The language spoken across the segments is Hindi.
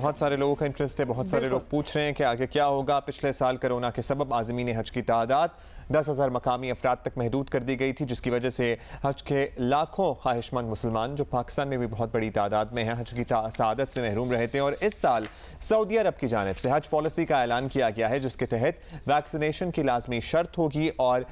बहुत सारे लोगों का इंटरेस्ट है, बहुत सारे लोग पूछ रहे हैं कि आगे क्या होगा। पिछले साल कोरोना के सबब आज़मीन हज की तादाद 10,000 मकामी अफराद तक महदूद कर दी गई थी, जिसकी वजह से हज के लाखों ख्वाहिशमंद मुसलमान जो पाकिस्तान में भी बहुत बड़ी तादाद में हैं हज की सआदत से महरूम रहे थे। और इस साल सऊदी अरब की जानिब से हज पॉलिसी का ऐलान किया गया है, जिसके तहत वैक्सीनेशन की लाजमी शर्त होगी और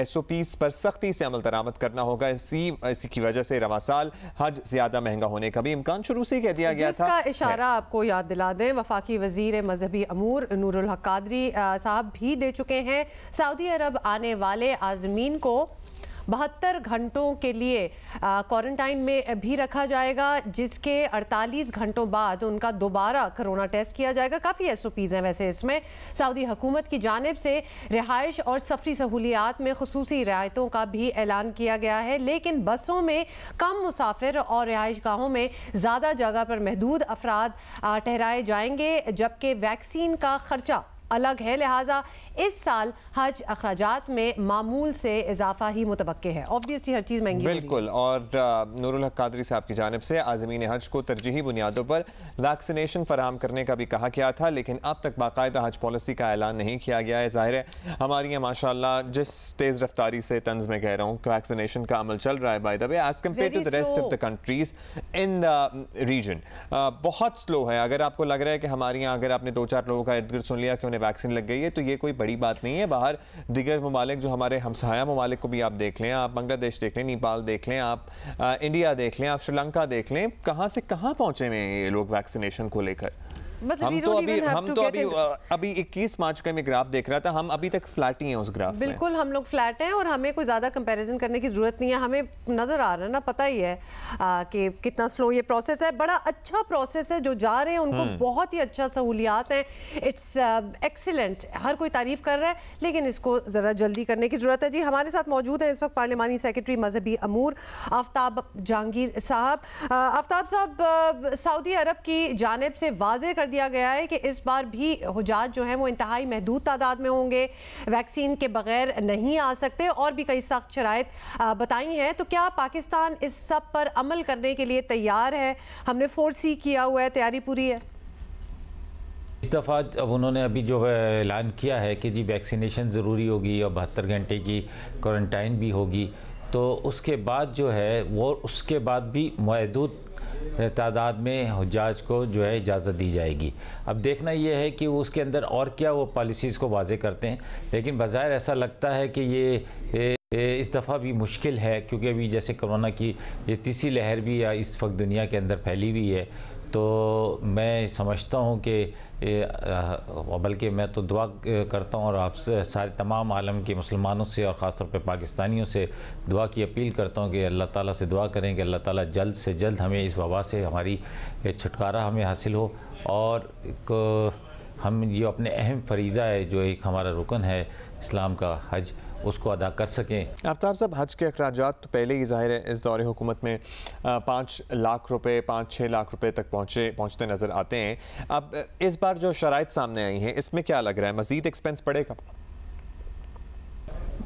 SOPs पर सख्ती से अमल दरामद करना होगा। इसी की वजह से रवा साल हज ज्यादा महंगा होने का भी इम्कान शुरू से कह दिया गया था। इसका इशारा आपको याद दिला दें, वफाकी वजीर मजहबी अमूर नूरुल हक कादरी साहब भी दे चुके हैं। सऊदी अरब आने वाले आज़मीन को 72 घंटों के लिए क्वारंटाइन में भी रखा जाएगा, जिसके 48 घंटों बाद उनका दोबारा कोरोना टेस्ट किया जाएगा। काफ़ी SOPs हैं वैसे इसमें। सऊदी हुकूमत की जानिब से रिहाइश और सफरी सहूलियात में खुसूसी रियायतों का भी ऐलान किया गया है, लेकिन बसों में कम मुसाफिर और रिहाइश गाहों में ज़्यादा जगह पर महदूद अफराद ठहराए जाएंगे, जबकि वैक्सीन का खर्चा अलग है। लिहाजा इस साल हज अखराजात में मामूल से इजाफा ही मुतवक्के है। ऑब्वियसली हर चीज़ महंगी बिल्कुल। और नूरुल हक कादरी साहब की जानिब से आज़मीन हज को तरजीही बुनियादों पर वैक्सीनेशन फराहम करने का भी कहा गया था, लेकिन अब तक बाकायदा हज पॉलिसी का ऐलान नहीं किया गया है। ज़ाहिर है हमारी यहाँ माशाल्लाह जिस तेज़ रफ्तारी से तंज में कह रहा हूँ वैक्सीनेशन का अमल चल रहा है, by the way as compare to the rest of the countries in the region बहुत स्लो है। अगर आपको लग रहा है कि हमारे यहाँ अगर आपने 2-4 लोगों का इर्द गिर्द सुन लिया कि उन्हें वैक्सीन लग गई है, तो ये कोई बड़ी बात नहीं है। बाहर दिगर ममालिक जो हमारे हमसाया ममालिक को भी आप देख लें, आप बांग्लादेश देख लें, नेपाल देख लें, आप इंडिया देख लें, आप श्रीलंका देख लें, कहाँ से कहाँ पहुंचे हुए हैं ये लोग वैक्सीनेशन को लेकर। हम तो अभी 21 मार्च का मैं ग्राफ देख रहा था, हम अभी तक फ्लैट ही हैं उस ग्राफ में। बिल्कुल हम लोग फ्लैट हैं और हमें कोई ज़्यादा कंपैरिजन करने की ज़रूरत नहीं है। हमें नज़र आ रहा है ना, पता ही है कि कितना स्लो ये प्रोसेस है। बड़ा अच्छा प्रोसेस है, जो जा रहे हैं उनको बहुत ही अच्छा सहूलियात हैं। इट्स एक्सीलेंट, हर कोई तारीफ कर रहा है, लेकिन इसको ज़रा जल्दी करने की ज़रूरत है। जी हमारे साथ मौजूद है इस वक्त पार्लिमानी सेक्रेटरी मजहबी अमूर आफ्ताब जहांगीर साहब। आफ्ताब साहब, सऊदी अरब की जानिब से वाज़ेह कर दिया गया है कि इस बार भी हुजाज जो हैं वो इंतहाई महदूद तादाद में होंगे, वैक्सीन के बगैर नहीं आ सकते, और भी कई सख्त शराइत बताई हैं। तो क्या पाकिस्तान इस सब पर अमल करने के लिए तैयार है? हमने 4C किया हुआ है, तैयारी पूरी है? इस दफ़ा अब उन्होंने अभी जो है ऐलान किया है कि जी वैक्सीनेशन ज़रूरी होगी और 72 घंटे की क्वारंटाइन भी होगी, तो उसके बाद जो है वो उसके बाद भी महदूद तादाद में हुज्जाज को जो है इजाज़त दी जाएगी। अब देखना ये है कि उसके अंदर और क्या वो पॉलिसीज़ को वाज़े करते हैं, लेकिन बज़ाहिर ऐसा लगता है कि ये इस दफ़ा भी मुश्किल है, क्योंकि अभी जैसे कोरोना की ये तीसरी लहर भी इस वक्त दुनिया के अंदर फैली हुई है। तो मैं समझता हूँ कि बल्कि मैं तो दुआ करता हूँ और आप सारे तमाम आलम के मुसलमानों से और ख़ास तौर पे पाकिस्तानियों से दुआ की अपील करता हूँ कि अल्लाह ताला से दुआ करें कि अल्लाह ताला जल्द से जल्द हमें इस वबा से हमारी छुटकारा हमें हासिल हो, और हम ये अपने अहम फरीज़ा है जो एक हमारा रुकन है इस्लाम का, हज, उसको अदा कर सकें। आफ्ताब साहब, हज के अखराजात तो पहले ही ज़ाहिर है इस दौरे हुकूमत में 5 लाख रुपए 5-6 लाख रुपए तक पहुँचते नज़र आते हैं। अब इस बार जो शराइत सामने आई हैं, इसमें क्या लग रहा है, मज़ीद एक्सपेंस पड़ेगा?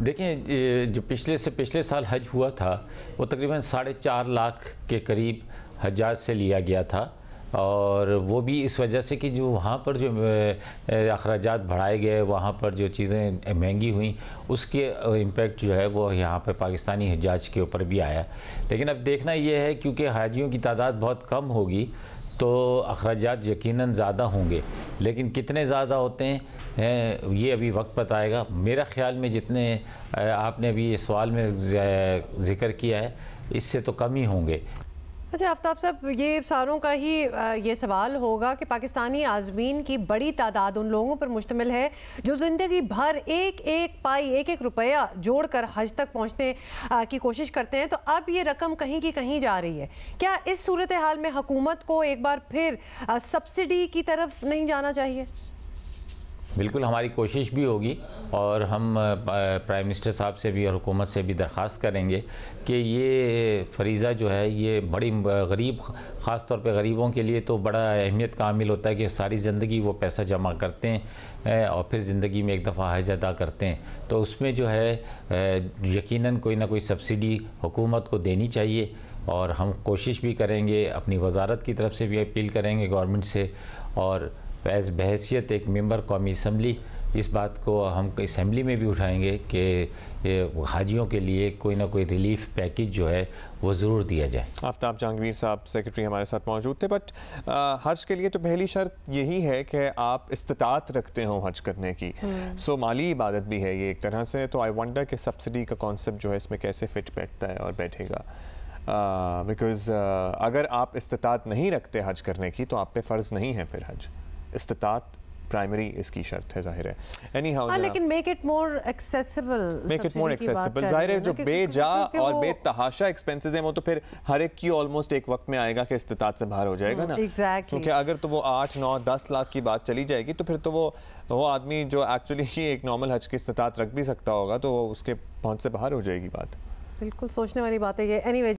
देखें, जो पिछले साल हज हुआ था वो तकरीबन 4.5 लाख के करीब हज्जाज से लिया गया था, और वो भी इस वजह से कि जो वहाँ पर जो अखराजात बढ़ाए गए, वहाँ पर जो चीज़ें महंगी हुई, उसके इम्पेक्ट जो है वो यहाँ पर पाकिस्तानी हज्जाज के ऊपर भी आया। लेकिन अब देखना ये है, क्योंकि हाजियों की तादाद बहुत कम होगी तो अखराजात यकीनन ज़्यादा होंगे, लेकिन कितने ज़्यादा होते हैं ये अभी वक्त बताएगा। मेरा ख्याल में जितने आपने अभी इस सवाल में ज़िक्र किया है, इससे तो कम ही होंगे। अच्छा आफ्ताब साहब, ये सारों का ही ये सवाल होगा कि पाकिस्तानी आज़मीन की बड़ी तादाद उन लोगों पर मुश्तमिल है जो ज़िंदगी भर एक एक पाई, एक एक रुपया जोड़कर हज तक पहुंचने की कोशिश करते हैं। तो अब ये रकम कहीं की कहीं जा रही है। क्या इस सूरत हाल में हुकूमत को एक बार फिर सब्सिडी की तरफ नहीं जाना चाहिए? बिल्कुल, हमारी कोशिश भी होगी, और हम प्राइम मिनिस्टर साहब से भी और हुकूमत से भी दरख्वास्त करेंगे कि ये फरीज़ा जो है ये बड़ी गरीब, ख़ास तौर पे गरीबों के लिए तो बड़ा अहमियत का हामिल होता है कि सारी ज़िंदगी वो पैसा जमा करते हैं और फिर ज़िंदगी में एक दफ़ा हज अदा करते हैं। तो उसमें जो है यकीनन कोई ना कोई सब्सिडी हुकूमत को देनी चाहिए, और हम कोशिश भी करेंगे, अपनी वजारत की तरफ से भी अपील करेंगे गवर्नमेंट से, और एज़ बहैसियत एक मेंबर कौमी असम्बली इस बात को हम असम्बली में भी उठाएंगे कि हाजियों के लिए कोई ना कोई रिलीफ पैकेज जो है वो ज़रूर दिया जाए। आफ्ताब जहांगीर साहब सेक्रेटरी हमारे साथ मौजूद थे। बट हज के लिए तो पहली शर्त यही है कि आप इस्तिताअत रखते हो हज करने की। सो माली इबादत भी है ये एक तरह से। तो आई वंडर कि सब्सिडी का कॉन्सेप्ट जो है इसमें कैसे फिट बैठता है और बैठेगा। बिकॉज अगर आप इस्तिताअत नहीं रखते हज करने की तो आप पे फ़र्ज़ नहीं है फिर हज। इस्तिताअत प्राइमरी इसकी शर्त है, जाहिर है। Anyhow, लेकिन मेक इट मोर एक्सेसिबल, जाहिर है जो बेजा और बेतहाशा एक्सपेंसेस हैं वो तो फिर हर एक की ऑलमोस्ट एक वक्त में आएगा कि इस्तिताअत से बाहर हो जाएगा ना। क्योंकि अगर तो वो 8, 9, 10 लाख की बात चली जाएगी तो फिर तो वो आदमी जो एक्चुअली एक नॉर्मल हज की इस्तिताअत रख भी सकता होगा तो उसके पहुंच से बाहर हो जाएगी बात। बिल्कुल सोचने वाली बात है ये। एनीवे